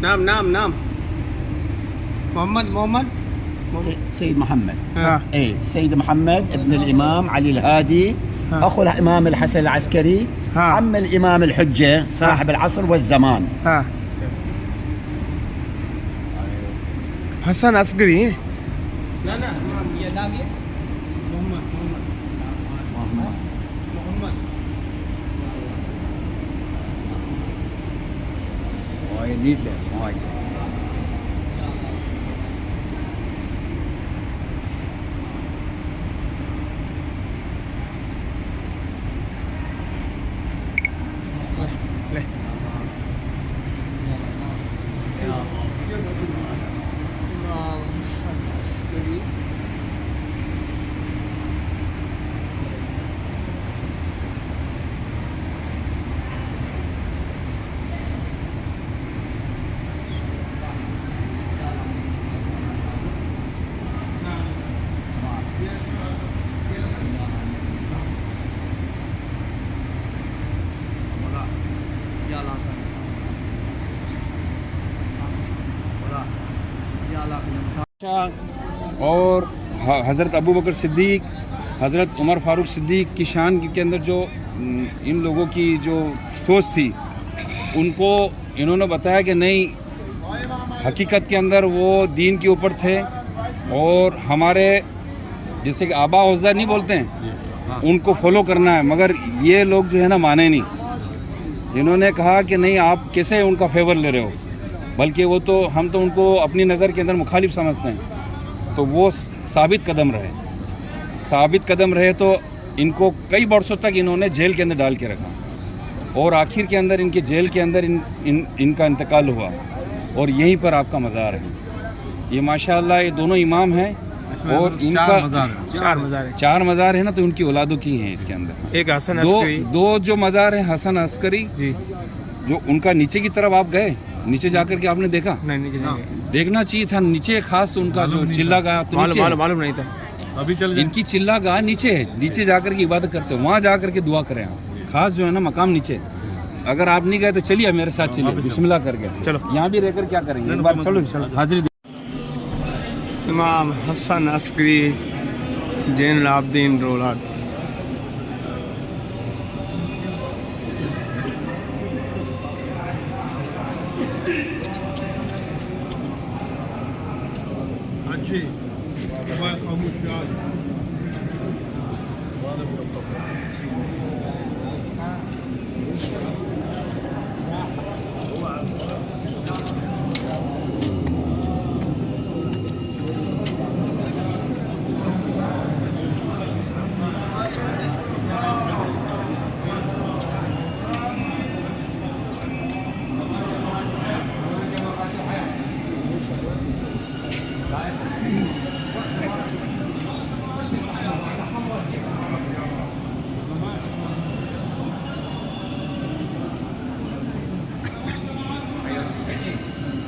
نام محمد سيد محمد سيد محمد ابن الإمام علي الهادي أخو الإمام الحسن العسكري عم الإمام الحجة صاحب العصر والزمان. حسن عسکری اور حضرت ابو بکر صدیق، حضرت عمر فاروق صدیق کی شان کے اندر جو ان لوگوں کی جو سوچ تھی، ان کو انہوں نے بتایا کہ نہیں، حقیقت کے اندر وہ دین کے اوپر تھے، اور ہمارے جیسے کہ آبا اجداد نہیں بولتے ہیں، ان کو فالو کرنا ہے، مگر یہ لوگ جو ہے نا مانے نہیں. انہوں نے کہا کہ نہیں، آپ کیسے ان کا فیور لے رہے ہو، بلکہ وہ تو ہم تو ان کو اپنی نظر کے اندر مخالف سمجھتے ہیں. تو وہ ثابت قدم رہے تو ان کو کئی برسوں تک انہوں نے جیل کے اندر ڈال کے رکھا، اور آخر کے اندر ان کے جیل کے اندر ان کا انتقال ہوا، اور یہیں پر آپ کا مزار ہے. یہ ماشاءاللہ یہ دونوں امام ہیں، اور ان کا چار مزار ہیں نا، تو ان کی اولادوں کی ہیں اس کے اندر. ایک حسن عسکری، دو جو مزار ہیں حسن عسکری جی، جو ان کا نیچے کی طرف آپ گئے، نیچے جا کر کے آپ نے دیکھا؟ دیکھنا چاہیے تھا نیچے، خاص تو ان کا جو چلا گاہ معلوم نہیں تھا. ابھی ان کی چلا گاہ نیچے ہے، نیچے جا کر کے عبادت کرتے ہیں، وہاں جا کر کے دعا کریں آپ. خاص جو ہے نا مقام نیچے. اگر آپ نہیں گئے تو چلیے میرے ساتھ چلیے، بسم اللہ کر کے چلو. یہاں بھی رہ کر کیا کریں گے، ایک بار چلو حاضری. امام حسن عسکری زین العابدین رولاد.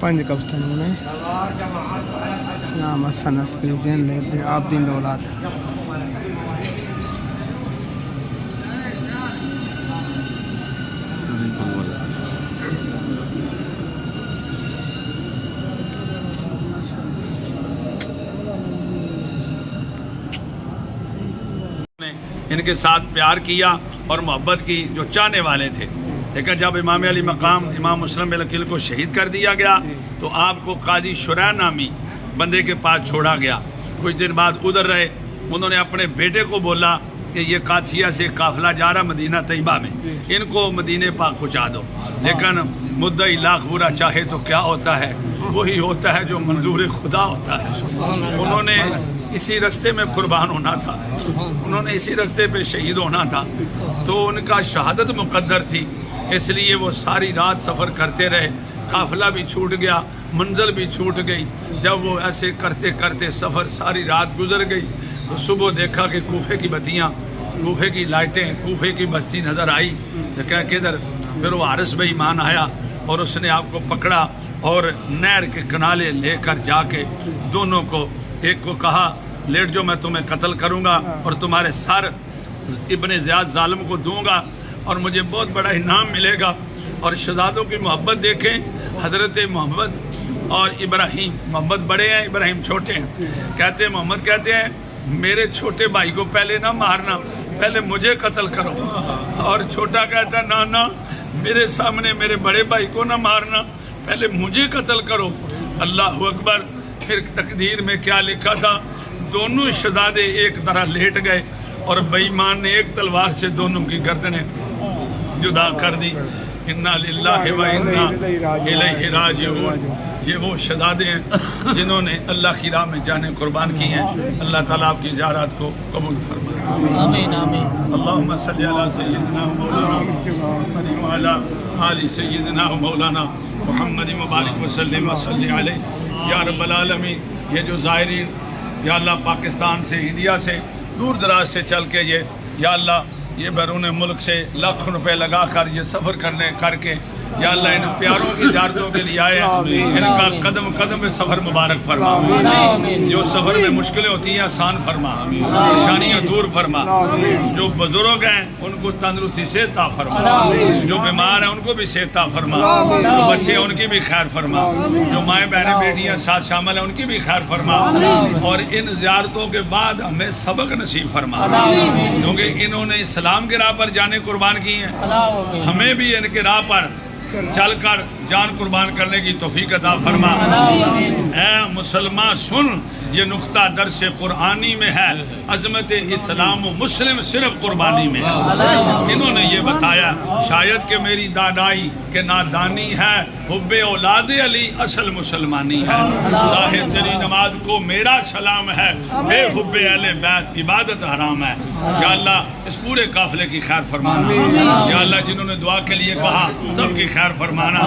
پنج قبرستانوں نے امام حسن عسکری زین العابدین رولاد. ان کے ساتھ پیار کیا اور محبت کی، جو چاہنے والے تھے. لیکن جب امام علی مقام امام مسلم بن عقیل کو شہید کر دیا گیا تو آپ کو قاضی شریح نامی بندے کے پاس چھوڑا گیا. کچھ دن بعد ادھر رہے، انہوں نے اپنے بیٹے کو بولا کہ یہ قادسیہ سے قافلہ جا رہا مدینہ طیبہ میں، ان کو مدینہ پاک پہنچا دو. لیکن مدعی لاکھ برا چاہے تو کیا ہوتا ہے، وہی ہوتا ہے جو منظور خدا ہوتا ہے. انہوں نے اسی رستے میں قربان ہونا تھا، انہوں نے اسی رستے پہ شہید ہونا تھا، تو ان کا شہادت مقدر تھی. اس لیے وہ ساری رات سفر کرتے رہے، قافلہ بھی چھوٹ گیا، منزل بھی چھوٹ گئی. جب وہ ایسے کرتے کرتے سفر ساری رات گزر گئی تو صبح دیکھا کہ کوفے کی بتیاں، کوفے کی لائٹیں، کوفے کی بستی نظر آئی. تو کہا کدھر؟ پھر وہ حارث بے ایمان آیا اور اس نے آپ کو پکڑا اور نہر کے کنارے لے کر جا کے دونوں کو، ایک کو کہا لیٹ جو میں تمہیں قتل کروں گا اور تمہارے سر ابن زیاد ظالم کو دوں گا اور مجھے بہت بڑا انعام ملے گا. اور شہزادوں کی محبت دیکھیں. حضرت محمد اور ابراہیم، محمد بڑے ہیں، ابراہیم چھوٹے ہیں. کہتے ہیں محمد کہتے ہیں میرے چھوٹے بھائی کو پہلے نہ مارنا، پہلے مجھے قتل کرو. اور چھوٹا کہتا ہے نہ میرے سامنے میرے بڑے بھائی کو نہ مارنا، پہلے مجھے قتل کرو. اللہ اکبر. پھر تقدیر میں کیا لکھا تھا؟ دونوں شہزادے ایک طرح لیٹ گئے اور بے ایمان نے ایک تلوار سے دونوں کی گردنیں جدا کر دی. انا للہ و انا الیہ راجعون. یہ وہ شہزادے ہیں جنہوں نے اللہ کی راہ میں جانیں قربان کی ہیں. اللہ تعالیٰ آپ کی زیارات کو قبول فرمائے. آمین آمین. اللہم صلی علی سیدنا مولانا محمد وعلی آل سیدنا مولانا محمد مبارک وسلم وصلی علیہ. یا رب العالمین، یہ جو زائرین یا اللہ پاکستان سے، انڈیا سے، دور دراز سے چل کے یا اللہ یہ بیرون ملک سے لاکھ روپے لگا کر یہ سفر کر کے یا اللہ ان پیاروں کی زیارتوں کے لیے آئے، ان کا قدم قدم پہ سفر مبارک فرما. جو سفر میں مشکلیں ہوتی ہیں آسان فرما، پریشانیاں دور فرما. جو بزرگ ہیں ان کو تندرستی سے عطا فرما، جو بیمار ہیں ان کو بھی صحت عطا فرما، جو بچے ہیں ان کی بھی خیر فرما، جو مائیں بہنیں بیٹیاں ساتھ شامل ہیں ان کی بھی خیر فرما. اور ان زیارتوں کے بعد ہمیں سبق نصیب فرما، کیونکہ انہوں نے اسلام کے راہ پر جانے قربان کی ہیں. ہمیں بھی ان کے راہ پر چل کر جان قربان کرنے کی توفیق عطا فرما. اے مسلمان سن، یہ نقطہ درس قرآنی میں ہے. عظمت اسلام و مسلم صرف قربانی میں. انہوں نے یہ بتایا شاید کہ میری دادائی کہ نادانی ہے، حب اولاد علی اصل مسلمانی ہے. ظاہر تیری نماز کو میرا سلام ہے، بے حب اہل بیت عبادت حرام ہے. یا اللہ اس پورے قافلے کی خیر فرمانا. یا اللہ جنہوں نے دعا کے لیے کہا سب کی خیر فرمانا.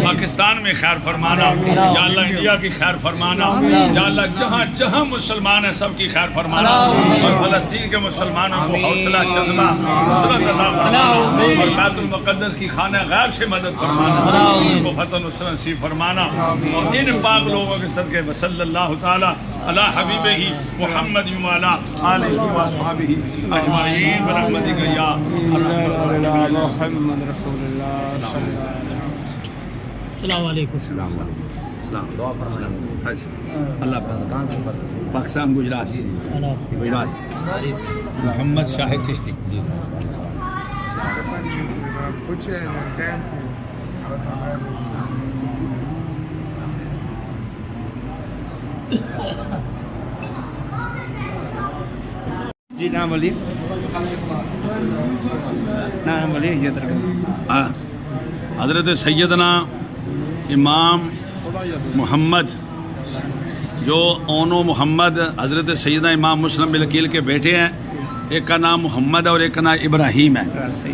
پاکستان میں خیر فرمانا. یا اللہ انڈیا کی خیر فرمانا. یا اللہ جہاں جہاں مسلمان ہیں سب کی خیر فرمانا. اور فلسطین کے مسلمانوں کو حوصلہ جذبہ نصرت عطا فرمانا. اور بیت المقدس کی خانہ غیب سے مدد فرمانا. ان کو فتح نصرت نصیب فرمانا. اور ان پاک لوگوں کے صدقے صلی اللہ تعالی علی حبیبہ محمد وعلی آلہ واصحابہ اجمعین برحمتک یا محمد رسول اللہ صلی اللہ علیہ وسلم. السلام علیکم. اللہ پاکستان گجرات محمد شاہد چشتی. جی نام بولیے، نام بولیے. یہ حضرت سیدنا امام محمد جو اونو محمد حضرت سیدنا امام مسلم بن عقیل کے بیٹے ہیں، ایک کا نام محمد ہے اور ایک کا نام ابراہیم ہے.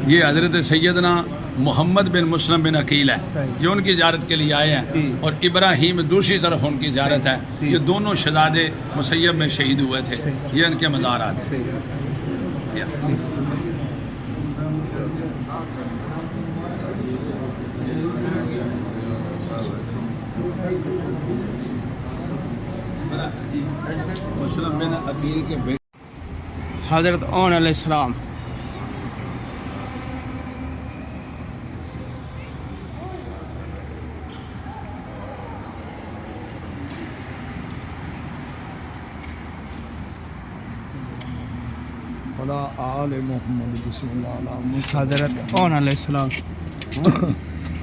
یہ حضرت سیدنا محمد بن مسلم بن عقیل ہے، یہ ان کی زیارت کے لیے آئے ہیں. اور ابراہیم دوسری طرف ان کی زیارت ہے. یہ دونوں شہزادے مسیب میں شہید ہوئے تھے، یہ ان کے مزارات ہیں. مسلم بن عقیل کے بیٹے حضرت اون علیہ السلام. آل محمد بسم اللہ. حضرت اون علیہ السلام.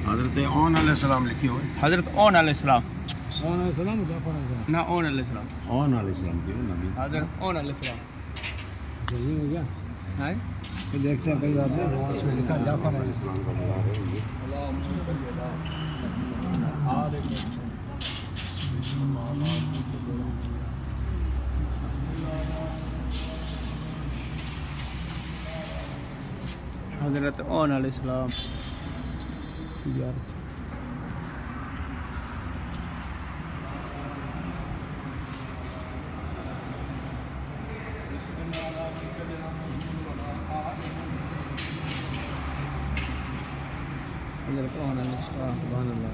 حضرت اون علیہ السلام لکھی ہوئی. حضرت اون علیہ السلام. السلام نہ اون علیہ السلام. اون علیہ السلام کی نبی. حضرت اون علیہ السلام. ہو گیا ہے تو دیکھتے ہیں کئی بات ہے لکھا جعفر علیہ السلام کا حضرت اون علیہ السلام. زیارت حضرت اون علیہ السلام. سبحان اللہ.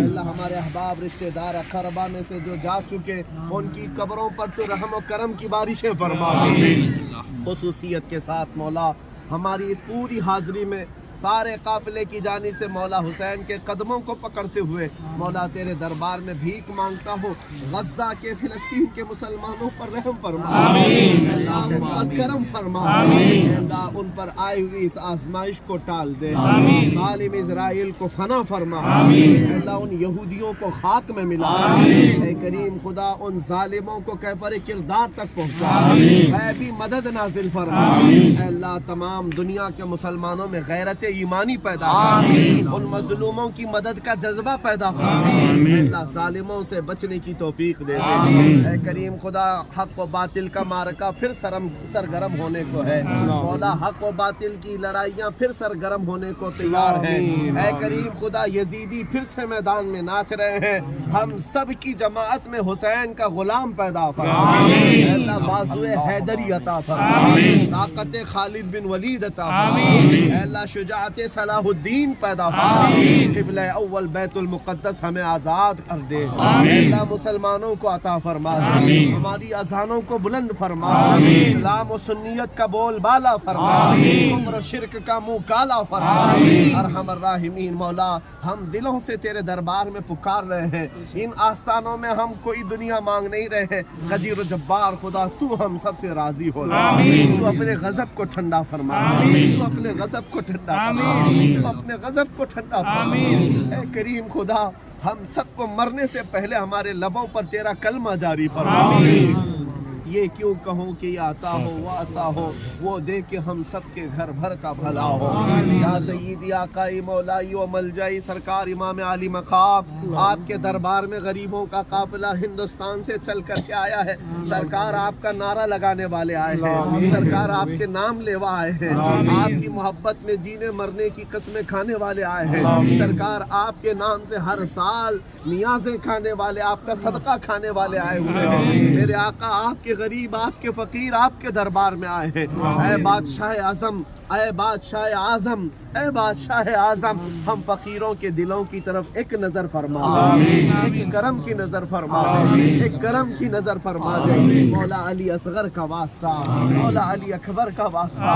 اللہ ہمارے احباب رشتہ دار اقربا میں سے جو جا چکے ان کی قبروں پر تو رحم و کرم کی بارشیں فرما دے. خصوصیت کے ساتھ مولا ہماری اس پوری حاضری میں سارے قافلے کی جانب سے مولا حسین کے قدموں کو پکڑتے ہوئے مولا تیرے دربار میں بھیک مانگتا ہوں. غزہ کے فلسطین کے مسلمانوں پر رحم فرما, اللہ ان پر کرم فرما, اللہ ان پر آئی ہوئی اس آزمائش کو ٹال دے, ظالم اسرائیل کو فنا فرما, اللہ ان یہودیوں کو خاک میں ملا, اے کریم خدا ان ظالموں کو کیفر کردار تک پہنچا, غیبی مدد نازل فرما, اللہ تمام دنیا کے مسلمانوں میں غیرت ایمانی پیدا فرما, ان مظلوموں کی مدد کا جذبہ پیدا فرما, اللہ ظالموں سے بچنے کی توفیق دے دے. اے کریم خدا حق و باطل کا معرکہ پھر سرگرم ہونے کو ہے مولا, حق و باطل کی لڑائیاں پھر سرگرم ہونے کو تیار ہیں. اے کریم خدا یزیدی پھر سے میدان میں ناچ رہے ہیں, ہم سب کی جماعت میں حسین کا غلام پیدا فرما, اللہ بازو حیدری عطا فرما, طاقت خالد بن ولید عطا فرما, اللہ شجاعت صلاح الدین پیدا فرما, قبلہ اول بیت المقدس ہمیں آزاد کر دے, اللہ مسلمانوں کو عطا فرما دے, ہماری اذانوں کو بلند فرما, اسلام و سنیت کا بول بالا فرما, کفر و شرک کا منہ کالا فرما. ارحم الراحمین مولا ہم دلوں سے تیرے دربار میں پکار رہے ہیں, ان آستانوں میں ہم کوئی دنیا مانگ نہیں رہے. قدیر و جبار خدا تو ہم سب سے راضی ہو, تو اپنے غضب کو ٹھنڈا فرما, تو اپنے غضب کو ٹھنڈا فرما, تو اپنے غضب کو ٹھنڈا فرما. اے کریم خدا ہم سب کو مرنے سے پہلے ہمارے لبوں پر تیرا کلمہ جاری فرما. یہ کیوں کہوں کہ یہ آتا ہو وہ آتا ہو, وہ دے کے ہم سب کے گھر بھر کا بھلا ہو. یا سیدی آقائی مولائی و ملجائی سرکار امام علی مقام, آپ کے دربار میں غریبوں کا قافلہ ہندوستان سے چل کر کے آیا ہے. سرکار آپ کا نعرہ لگانے والے آئے ہیں, سرکار آپ کے نام لیوا آئے ہیں, آپ کی محبت میں جینے مرنے کی قسمیں کھانے والے آئے ہیں. سرکار آپ کے نام سے ہر سال نیازیں کھانے والے, آپ کا صدقہ کھانے والے آئے ہوئے ہیں. میرے آقا آپ کے غریب, آپ کے فقیر آپ کے دربار میں آئے ہیں. اے بادشاہ اعظم, اے بادشاہ اعظم, اے بادشاہ اعظم, ہم فقیروں کے دلوں کی طرف ایک نظر فرما دے, ایک کرم کی نظر فرما دے, ایک کرم کی نظر فرما دے. مولا علی اصغر کا واسطہ, مولا علی اکبر کا واسطہ,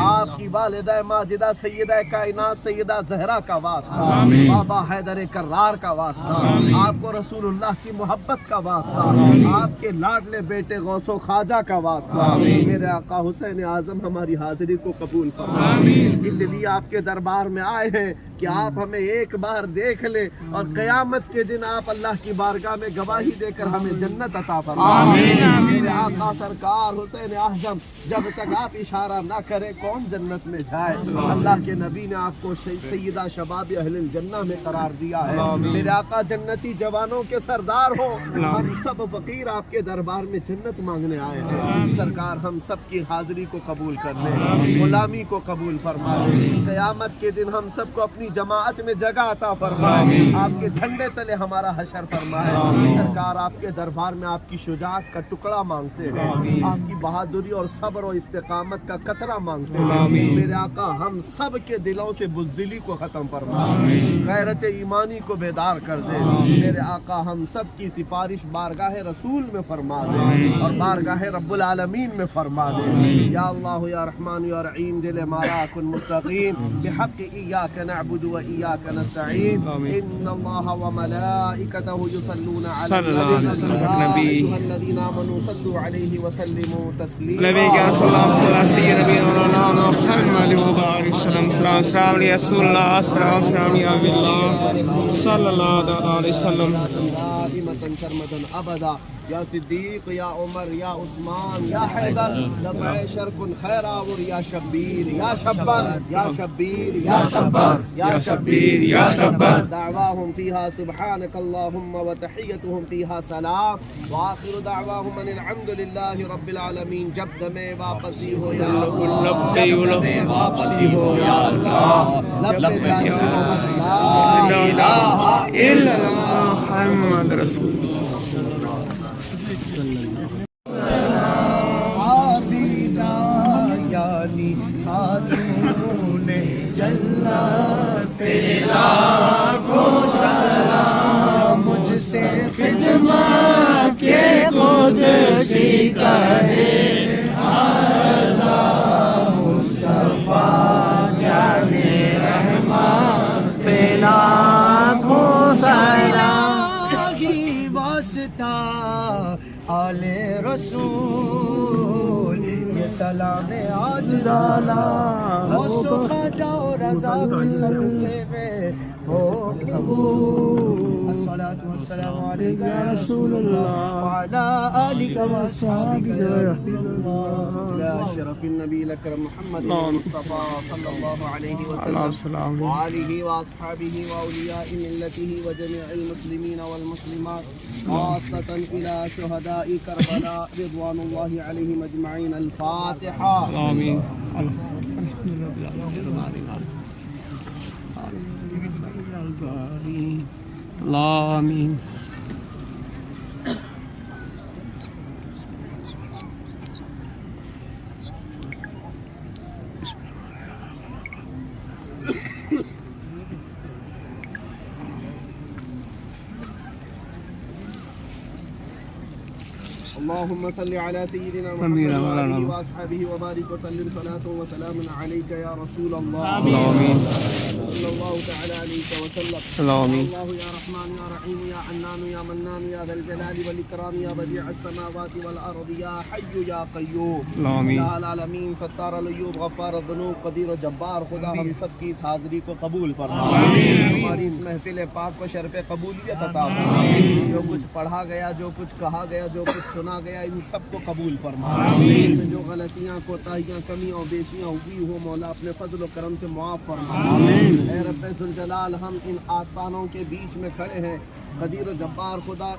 آپ کی والدہ ماجدہ سیدہ کائنات سیدہ زہرا کا واسطہ, بابا حیدر کرار کا واسطہ, آپ کو رسول اللہ کی محبت کا واسطہ, آپ کے لاڈلے بیٹے غوث و خواجہ کا واسطہ. میرے آقا حسین اعظم ہماری حاضری کو قبول فرما, اس لیے آپ کے دربار میں آئے ہیں کہ آپ ہمیں ایک بار دیکھ لیں اور قیامت کے دن آپ اللہ کی بارگاہ میں گواہی دے کر ہمیں جنت عطا فرمائیں. میرے آقا سرکار حسین اعظم جب تک آپ اشارہ نہ کریں کون جنت میں جائے. اللہ کے نبی نے آپ کو سیدہ شباب اہل الجنہ میں قرار دیا ہے. میرے آقا جنتی جوانوں کے سردار ہو, ہم سب فقیر آپ کے دربار میں جنت مانگنے آئے ہیں. سرکار ہم سب کی حاضری کو قبول کر لیں, غلامی کو قبول فرما لیں. قیامت کے دن ہم سب کو اپنی جماعت میں جگہ عطا فرمائے, آپ کے جھنڈے تلے ہمارا حشر فرمائے. سرکار آپ کے دربار میں آپ کی شجاعت کا ٹکڑا مانگتے ہیں, آپ کی بہادری اور صبر و استقامت کا قطرہ مانگتے ہیں. میرے آقا ہم سب کے دلوں سے بزدلی کو ختم فرما, غیرت ایمانی کو بیدار کر دے. میرے آقا ہم سب کی سفارش بارگاہ رسول میں فرما دے اور بارگاہ رب العالمین میں فرما دے. یا اللہ یا رحمان یا رحیم دل مارا کن مستقیم بحق ایاک نعبد و ایاک نستعین. ان اللہ و ملائکتہ یصلون علی النبی یا الذین آمنوا صلوا علیہ وسلموا تسلیما. نبی یا رسول اللہ صلی اللہ علیہ نبینا محمد وبارک وسلم. سلام سلام علی رسول اللہ, سلام سلام علی اللہ صلی اللہ علیہ وسلم. دائمة سرمدا ابدا یا صدیق یا عمر یا عثمان یا حیدر لبع شرک خیراور یا شبیر یا شبر یا شبیر یا شبر یا شبیر یا شبر. دعواهم فيها سبحانك اللهم وتحيتهم فيها سلام واخر دعواهم ان الحمد لله رب العالمین. جب دمیں واپسی ہو یا اللہ, جب دمیں واپسی ہو یا اللہ, لب جانی و بس لا الہ الا اللہ محمد رسول اللہ. خاتون جنت تیرا کو سلام. آلے رسول یہ سلام آج زالا سکھا جاؤ رضا کی صدقے میں ہو قبول الصلاة والسلام علیکم یا رسول اللہ وعلا آلک وصحابک یا رحمت اللہ یا شرف النبی الاکرم محمد مصطفیٰ صلی اللہ علیہ وسلم وآلہ واصحابہ واولیاء ملتہ وجميع المسلمین والمسلمات خاصة الى شہداء کربلاء رضوان اللہ علیہم اجمعین الفاتحہ آمین اللہ آمین اللهم صل على سيدنا محمد وآله وأصحابه وبارك وسلم صلاة وسلام عليك يا رسول الله آمين صلى الله تعالى عليك وسلم آمين الله يا رحمن يا رحيم يا حنان يا منان يا ذا الجلال والإكرام يا بديع السماوات والأرض يا حي يا قيوم آمين يا العالمين ستار العيوب غفار الذنوب قدیر و جبار خدا ہم سب کی اس حاضری کو قبول فرما ہماری اس محفل پاک کو شرف قبولیت عطا فرما جو کچھ پڑھا گیا جو کچھ کہا گیا جو کچھ سنا گیا ان سب کو قبول فرما جو غلطیاں کوتاہیاں کمیاں بیشیاں ہوئی ہو مولا اپنے فضل و کرم سے معاف فرما اے رب ذوالجلال ہم ان آستانوں کے بیچ میں کھڑے ہیں قدیر و جبار خدا